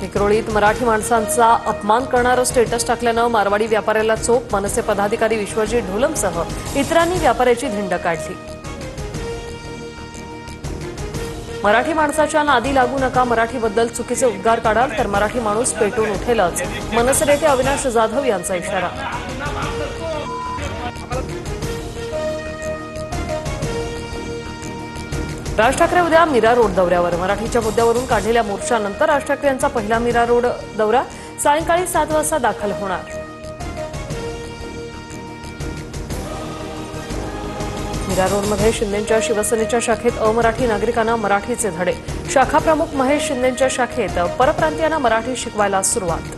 विक्रोळीत मराठी माणसांचा अपमान करणारं स्टेटस टाकल्यानं मारवाडी व्यापाऱ्याला चोप. मनसे पदाधिकारी विश्वजित ढोलमसह इतरांनी व्यापाऱ्याची धिंड काढली. मराठी माणसाच्या नादी लागू नका. मराठीबद्दल चुकीचे उद्गार काढाल तर मराठी माणूस पेटून उठेलच. मनसे नेते अविनाश जाधव यांचा इशारा. राज ठाकरे उद्या मीरा रोड दौऱ्यावर. मराठीच्या मुद्द्यावरून काढलेल्या मोर्चानंतर राज ठाकरे यांचा पहिला मीरा रोड दौरा सायंकाळी 7 वाजता दाखल होणार. मीरा रोडमध्ये शिंदेंच्या शिवसेनेच्या शाखेत अमराठी नागरिकांना मराठीचे धडे. शाखा प्रमुख महेश शिंदेंच्या शाखेत परप्रांतीयांना मराठी शिकवायला सुरुवात.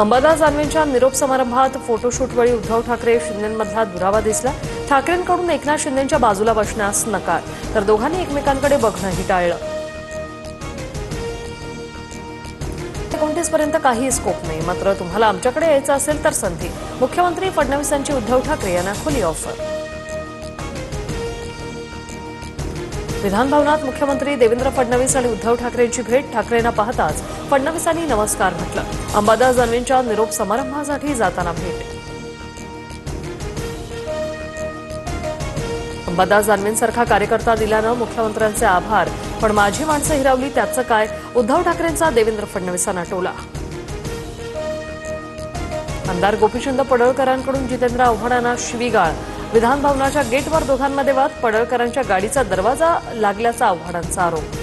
अंबादास दानवेंच्या निरोप समारंभात फोटोशूटवेळी उद्धव ठाकरे शिंदेंमधला दुरावा दिसला. ठाकरेंकडून एकनाथ शिंदेंच्या बाजूला बसण्यास नकार, तर दोघांनी एकमेकांकडे बघणंही टाळलं. 29 पर्यंत काही स्कोप नाही, मात्र तुम्हाला आमच्याकडे यायचं असेल तर संधी. मुख्यमंत्री फडणवीसांची उद्धव ठाकरे यांना खुली ऑफर. विधान भवनात मुख्यमंत्री देवेंद्र फडणवीस आणि उद्धव ठाकरेंची भेट. ठाकरेंना पाहताच फडणवीसांनी नमस्कार म्हटलं. अंबादास दानवेंच्या निरोप समारंभासाठी जाताना भेट. अंबादास दानवेंसारखा कार्यकर्ता दिल्यानं मुख्यमंत्र्यांचे आभार, पण माझी माणसं हिरावली त्याचं काय? उद्धव ठाकरेंचा देवेंद्र फडणवीसांना टोला. आमदार गोपीचंद पडळकरांकडून जितेंद्र आव्हाडांना शिवीगाळ. विधान भवनाच्या गेटवर दोघांमध्ये वाद. पडळकरांच्या गाडीचा दरवाजा लागल्याचा आव्हाडांचा आरोप.